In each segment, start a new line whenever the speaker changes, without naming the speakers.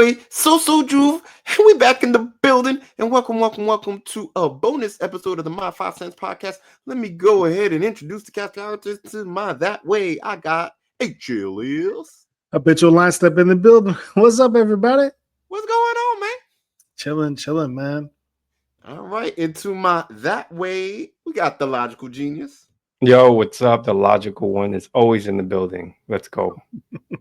way, so Juve, we back in the building, and welcome to a bonus episode of the My 5 Cents podcast. Let me go ahead and introduce the cast characters to my that way. I got Achilles.
Habitual line step in the building. What's up, everybody?
What's going on, man?
Chilling, man.
All right, into my that way, we got the logical genius.
Yo, what's up? The logical one is always in the building. Let's go.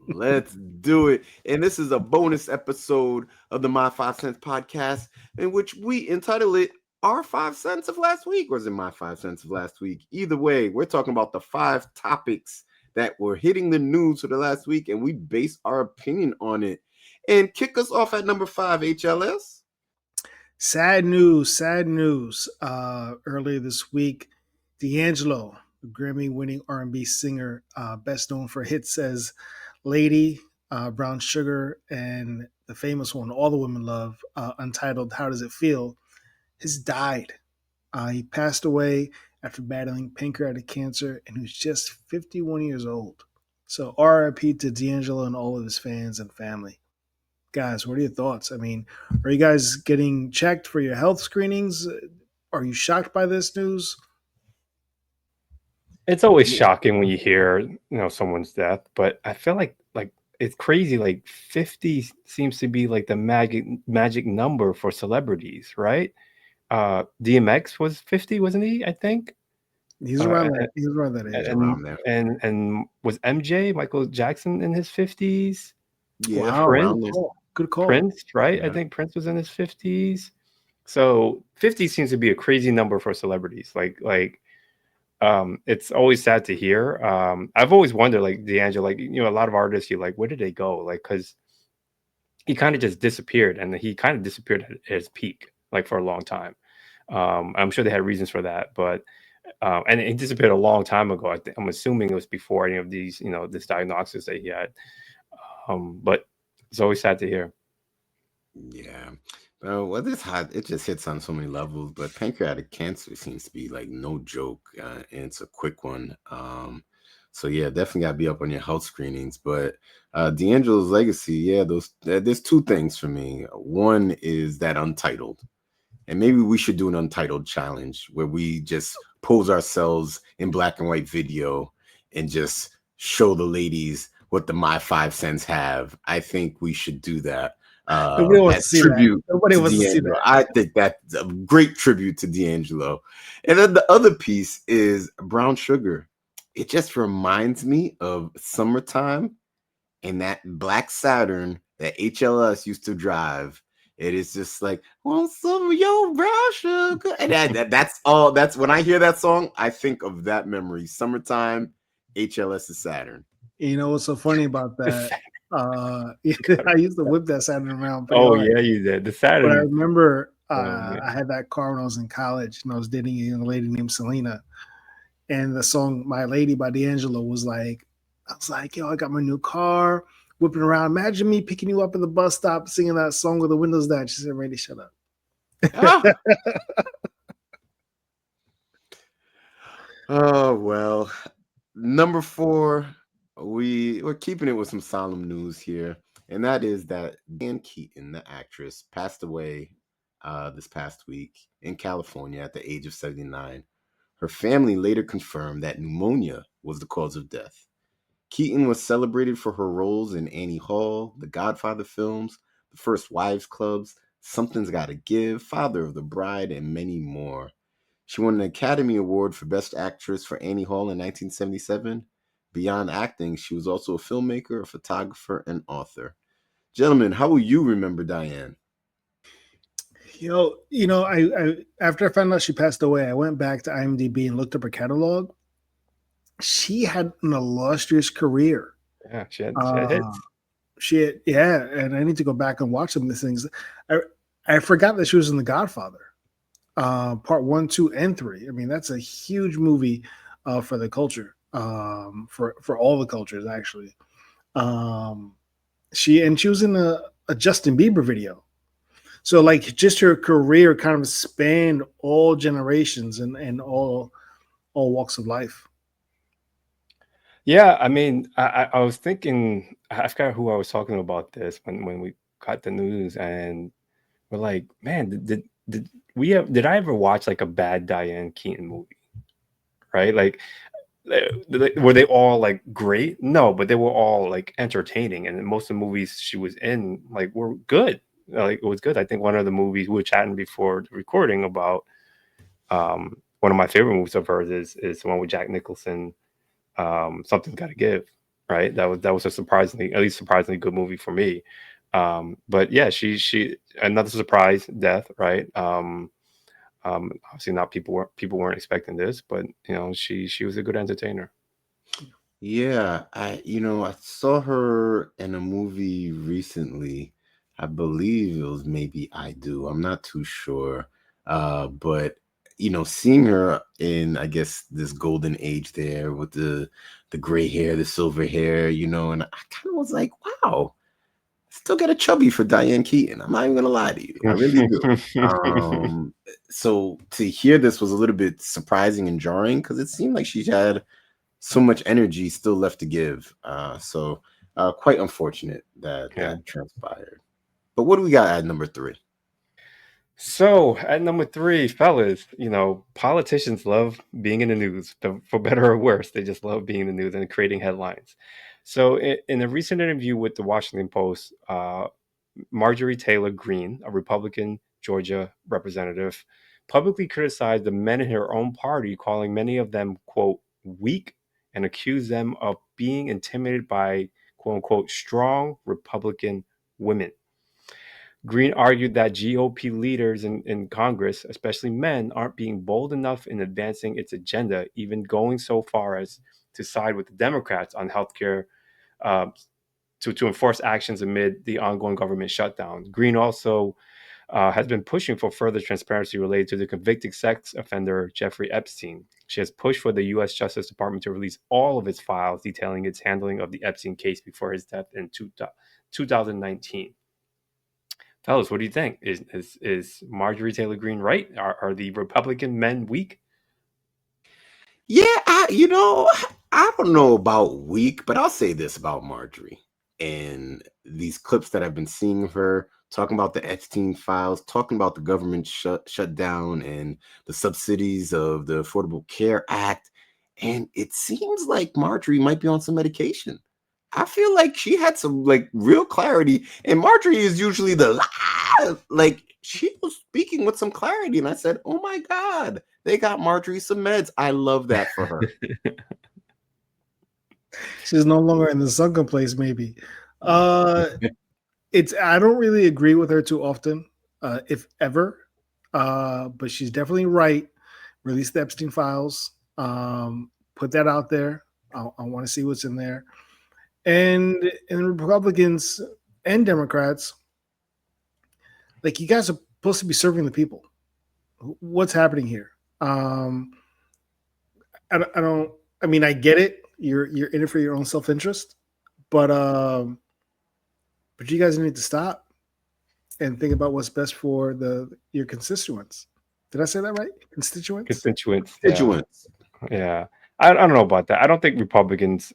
Let's do it. And this is a bonus episode of the My 5 Cents podcast, in which we entitle it Our 5 Cents of Last Week, or is it My 5 Cents of Last Week? Either way, we're talking about the 5 topics that were hitting the news for the last week, and we base our opinion on it. And kick us off at number 5, HLS.
Sad news. Earlier this week, D'Angelo, the Grammy-winning R&B singer, best known for hits as Lady, Brown Sugar, and the famous one all the women love, untitled How Does It Feel, has died. He passed away after battling pancreatic cancer, and he was just 51 years old. So RIP to D'Angelo and all of his fans and family. Guys, what are your thoughts? I mean, are you guys getting checked for your health screenings? Are you shocked by this news?
It's always shocking when you hear, someone's death, but I feel like it's crazy. Like 50 seems to be like the magic number for celebrities, right? DMX was 50, wasn't he? I think
he's around that. He's around that age.
And was Michael Jackson in his 50s?
Yeah,
Prince,
good call.
Prince, right?
Yeah.
I think Prince was in his 50s. So 50 seems to be a crazy number for celebrities. It's always sad to hear. I've always wondered, like D'Angelo, a lot of artists, where did they go? Because he kind of just disappeared, and he kind of disappeared at his peak, for a long time. I'm sure they had reasons for that, but and he disappeared a long time ago. I'm assuming it was before any of these, this diagnosis that he had. But it's always sad to hear.
Yeah. Well, this it just hits on so many levels, but pancreatic cancer seems to be no joke, and it's a quick one. So yeah, definitely got to be up on your health screenings. But D'Angelo's legacy, there's two things for me. One is that Untitled, and maybe we should do an Untitled challenge where we just pose ourselves in black and white video and just show the ladies what the My 5 Cents have. I think we should do that.
Nobody wants to see that. Nobody wants to see that.
I think that's a great tribute to D'Angelo. And then the other piece is Brown Sugar. It just reminds me of summertime and that black Saturn that HLS used to drive. It is just want some of your brown sugar. And that's all. That's when I hear that song, I think of that memory. Summertime, HLS's Saturn.
You know what's so funny about that? I used to whip that Saturn around.
Oh, yeah, you did. The Saturn.
But I remember I had that car when I was in college, and I was dating a young lady named Selena. And the song "My Lady" by D'Angelo was I was like, yo, I got my new car, whipping around. Imagine me picking you up at the bus stop, singing that song with the windows down. She said, "Randy, shut up."
Oh, well. Number 4. We're keeping it with some solemn news here, and that is that Diane Keaton, the actress, passed away this past week in California at the age of 79. Her family later confirmed that pneumonia was the cause of death. Keaton was celebrated for her roles in Annie Hall, the Godfather films, the First Wives Clubs, Something's Gotta Give, Father of the Bride, and many more. She won an Academy Award for Best Actress for Annie Hall in 1977. Beyond acting, she was also a filmmaker, a photographer, and author. Gentlemen, how will you remember Diane?
I after I found out she passed away, I went back to IMDb and looked up her catalog. She had an illustrious career.
Yeah, she had hits.
And I need to go back and watch some of these things. I forgot that she was in The Godfather, part 1, 2, and 3. I mean, that's a huge movie for the culture. For all the cultures, actually. She was in a Justin Bieber video. So just her career kind of spanned all generations and all walks of life.
Yeah, I mean, I was thinking, I forgot who I was talking about this when we got the news, and we're like, man, did I ever watch like a bad Diane Keaton movie? Right? Like, were they all like great? No, but they were all like entertaining, and most of the movies she was in like were good. Like it was good. I think one of the movies we were chatting before the recording about, one of my favorite movies of hers is the one with Jack Nicholson, Something's Gotta Give. Right? That was a surprisingly, at least surprisingly good movie for me. But yeah, she another surprise death, right? Obviously not, people weren't expecting this, but she was a good entertainer.
Yeah, I saw her in a movie recently. I believe it was maybe I Do. I'm not too sure. But seeing her in, I guess, this golden age there with the gray hair, the silver hair, and I kind of was like, wow, still got a chubby for Diane Keaton. I'm not even gonna lie to you. I really do. Um, so to hear this was a little bit surprising and jarring because it seemed like she had so much energy still left to give. So quite unfortunate that
Yeah.
that transpired. But what do we got at number three?
So at number three, fellas, politicians love being in the news, for better or worse. They just love being in the news and creating headlines. So in a recent interview with the Washington Post, Marjorie Taylor Greene, a Republican Georgia representative, publicly criticized the men in her own party, calling many of them, quote, weak, and accused them of being intimidated by, quote unquote, strong Republican women. Green argued that GOP leaders in Congress, especially men, aren't being bold enough in advancing its agenda, even going so far as to side with the Democrats on healthcare, uh, to enforce actions amid the ongoing government shutdown. Green also has been pushing for further transparency related to the convicted sex offender Jeffrey Epstein. She has pushed for the U.S. Justice Department to release all of its files detailing its handling of the Epstein case before his death in 2019. Fellas, what do you think? Is Marjorie Taylor Greene right? Are the Republican men weak?
Yeah, I don't know about weak, but I'll say this about Marjorie and these clips that I've been seeing of her talking about the Epstein files, talking about the government shutdown and the subsidies of the Affordable Care Act. And it seems like Marjorie might be on some medication. I feel like she had some like real clarity, and Marjorie is usually the like she was speaking with some clarity, and I said, "Oh my god, they got Marjorie some meds." I love that for her.
She's no longer in the sunken place, maybe. Uh, I don't really agree with her too often, if ever. But she's definitely right. Release the Epstein files. Put that out there. I want to see what's in there. And Republicans and Democrats, like you guys are supposed to be serving the people. What's happening here? Um, I don't. I mean, I get it. You're in it for your own self interest, but you guys need to stop and think about what's best for the your constituents. Did I say that right? Constituents.
Constituents, yeah,
Constituents.
yeah. I don't know about that. I don't think Republicans,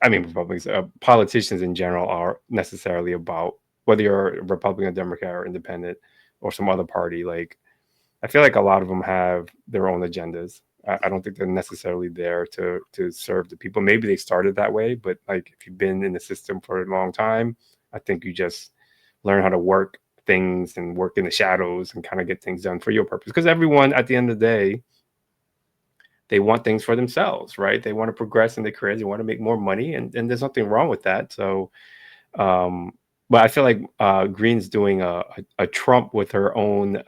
politicians in general are necessarily about whether you're a Republican, Democrat, or Independent, or some other party. Like, I feel like a lot of them have their own agendas. I don't think they're necessarily there to serve the people. Maybe they started that way, but like if you've been in the system for a long time, I think you just learn how to work things and work in the shadows and kind of get things done for your purpose. Because everyone, at the end of the day, they want things for themselves, right? They want to progress in their careers. They want to make more money, and there's nothing wrong with that. So, um, but I feel like Green's doing a Trump with her own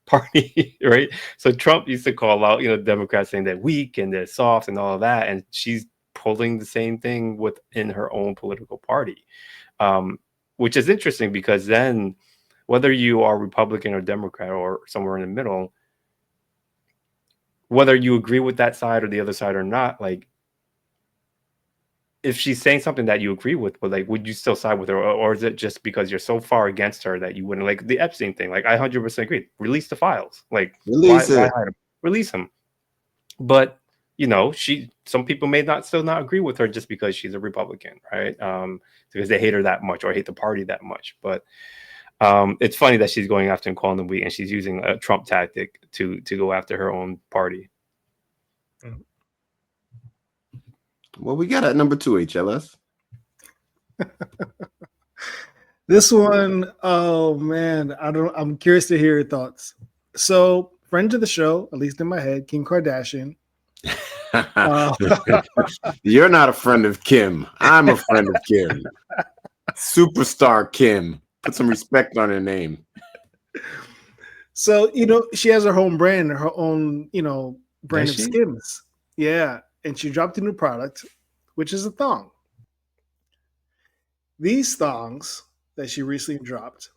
party, right? So Trump used to call out, Democrats saying they're weak and they're soft and all of that, and she's pulling the same thing within her own political party, um, which is interesting because then, whether you are Republican or Democrat or somewhere in the middle, whether you agree with that side or the other side or not, like if she's saying something that you agree with, but like, would you still side with her, or is it just because you're so far against her that you wouldn't, like the Epstein thing? Like, I 100% agree. Release the files. Like, why
Release
why
it.
hide them? Release them. But some people may not still not agree with her just because she's a Republican, right? Because they hate her that much or hate the party that much. But It's funny that she's going after and calling them weak, and she's using a Trump tactic to go after her own party.
Well, we got at number 2, HLS.
This one, oh man, I'm curious to hear your thoughts. So, friend of the show, at least in my head, Kim Kardashian.
You're not a friend of Kim. I'm a friend of Kim. Superstar Kim. Put some respect on her name.
So, she has her own brand, her own, brand of Skims. Yeah. And she dropped a new product, which is a thong. These thongs that she recently dropped,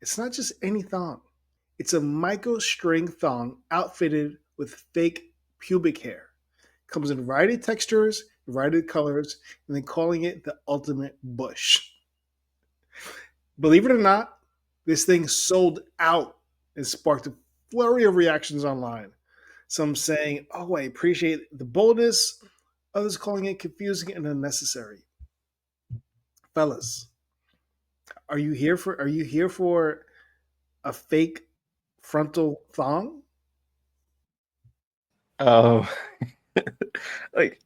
it's not just any thong. It's a micro string thong outfitted with fake pubic hair. Comes in a variety of textures, a variety of colors, and then calling it the ultimate bush. Believe it or not, this thing sold out and sparked a flurry of reactions online. Some saying, "Oh, I appreciate the boldness." Others calling it confusing and unnecessary. Fellas, are you here for a fake frontal thong?
Oh, like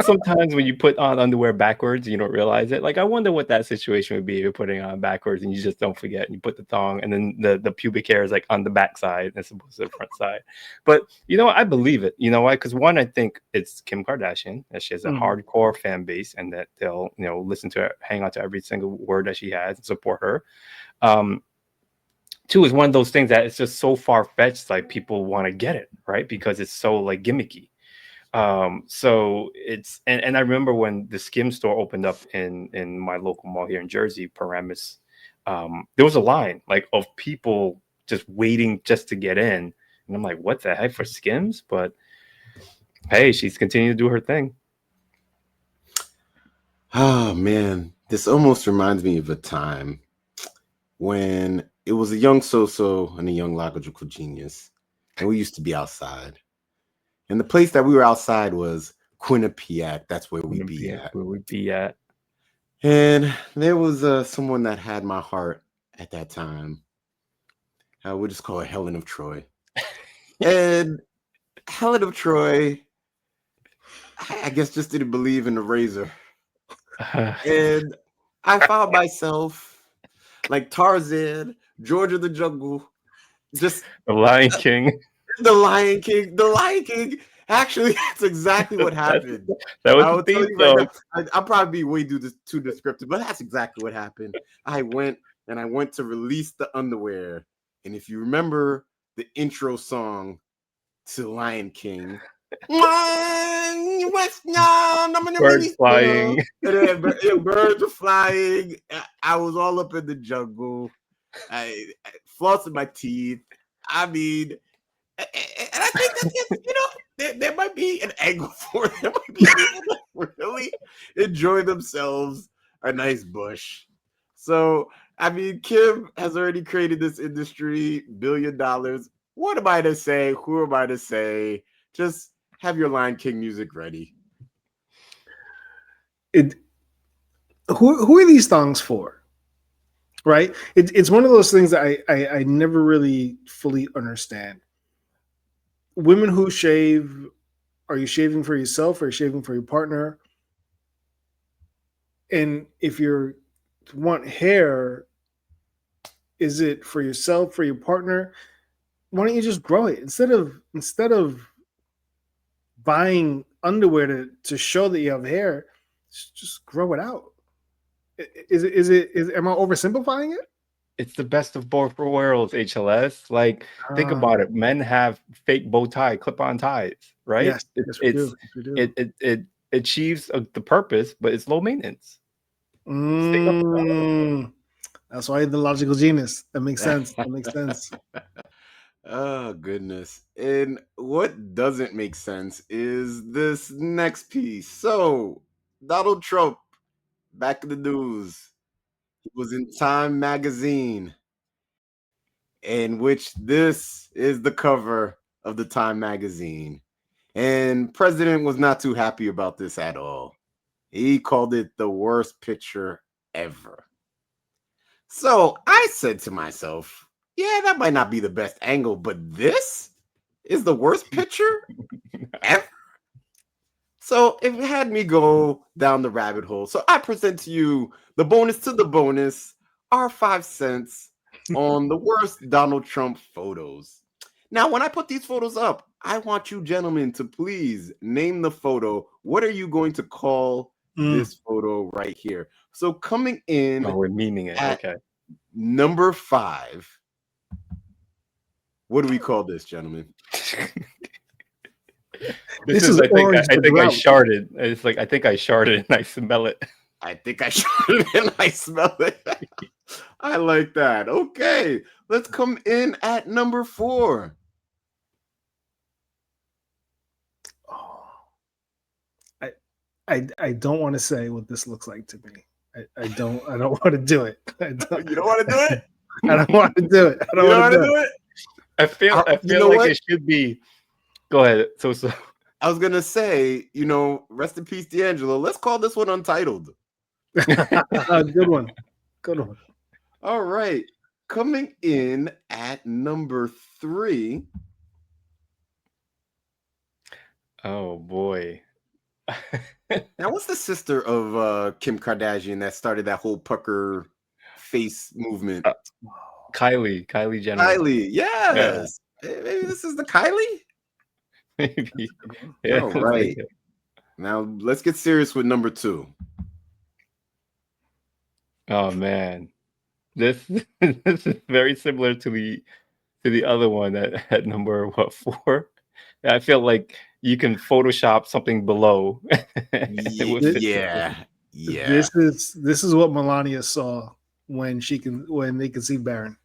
sometimes when you put on underwear backwards, you don't realize it. Like, I wonder what that situation would be if you're putting on backwards and you just don't forget and you put the thong, and then the pubic hair is like on the back side as opposed to the front side. But I believe it. You know why? Because one, I think it's Kim Kardashian, that she has a hardcore fan base, and that they'll listen to her, hang on to every single word that she has, and support her. Two is one of those things that it's just so far fetched, like people want to get it, right? Because it's so like gimmicky. So it's and I remember when the Skim store opened up in my local mall here in Jersey, Paramus, there was a line like of people just waiting just to get in, and I'm like, what the heck for Skims? But hey, she's continuing to do her thing.
Oh man, this almost reminds me of a time when it was a young So-So and a young logical genius, and we used to be outside. And the place that we were outside was Quinnipiac. That's where we'd be at.
Where we'd be at.
And there was someone that had my heart at that time. We'll just call her Helen of Troy. And Helen of Troy, I guess, just didn't believe in the razor. And I found myself like Tarzan, George of the Jungle, just
the Lion King.
The Lion King. The Lion King. Actually, that's exactly what happened.
That was the theme, though.
I'll probably be way too descriptive, but that's exactly what happened. I went to release the underwear. And if you remember the intro song to Lion King, birds
flying.
Birds were flying. I was all up in the jungle. I flossing my teeth. I mean, and I think that's there might be an angle for it. There might be people that really enjoy themselves a nice bush. So, I mean, Kim has already created this industry, $1 billion. What am I to say? Who am I to say? Just have your Lion King music ready.
Who are these thongs for? Right? It's one of those things that I never really fully understand. Women who shave, are you shaving for yourself or are you shaving for your partner? And if you want hair, is it for yourself, for your partner? Why don't you just grow it instead of buying underwear to show that you have hair? Just grow it out. Am I oversimplifying it?
It's the best of both worlds, HLS. Like, think about it. Men have fake bow tie, clip-on ties, right?
Yes, we do.
It achieves the purpose, but it's low maintenance.
That's why the logical genius. That makes sense.
Oh, goodness. And what doesn't make sense is this next piece. So, Donald Trump, back in the news. He was in Time magazine, in which this is the cover of the Time magazine. And President was not too happy about this at all. He called it the worst picture ever. So I said to myself, yeah, that might not be the best angle, but this is the worst picture ever. So it had me go down the rabbit hole. So I present to you the bonus to the bonus, our 5 cents on the worst Donald Trump photos. Now, when I put these photos up, I want you gentlemen to please name the photo. What are you going to call this photo right here? So coming in
Oh, we're meaning it.
at
Okay.
number 5. What do we call this, gentlemen?
This is
I think
orange
I
the
think I
drought.
sharded. It's like I think I sharded and I smell it.
I think I shot it and I smell it. I like that. Okay, let's come in at number 4.
Oh, I don't want to say what this looks like to me. I don't want to do it.
You don't want to do it?
I don't want to do it. I
You
don't
don't
want
want
to
to
do
do
it.
it?
I
You
feel
know
like
what?
it should be. Go ahead. So
I was gonna say, rest in peace, D'Angelo. Let's call this one Untitled.
Good one. Good one.
All right, coming in at number 3.
oh boy.
Now, what's the sister of Kim Kardashian that started that whole pucker face movement?
Kylie Jenner.
Kylie, yes. Maybe this is the Kylie.
Maybe. Yeah.
All right. Now let's get serious with number 2.
Oh man. This this is very similar to the other one at number 4. I feel like you can Photoshop something below. It would fit
Yeah.
This is what Melania saw when they conceived Barron.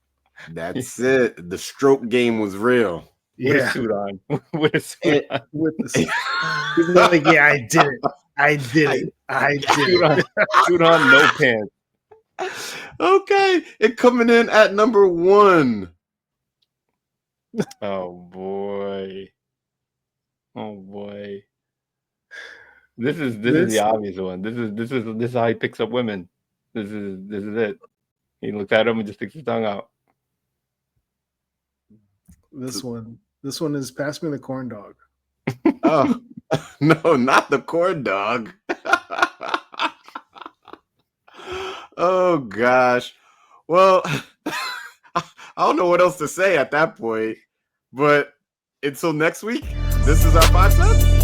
That's it. The stroke game was real.
with a
Yeah,
suit on. With a suit on.
with this. He's like, yeah, I did it. I did it. I did
Suit
it.
on, suit on, no pants.
Okay. And coming in at number 1.
Oh boy. Oh boy. This is the obvious one. This is how he picks up women. This is it. He looks at them and just sticks his tongue out.
This one is pass me the corn dog.
Oh, no, not the corn dog. Oh, gosh. Well, I don't know what else to say at that point. But until next week, this is our 5 cents.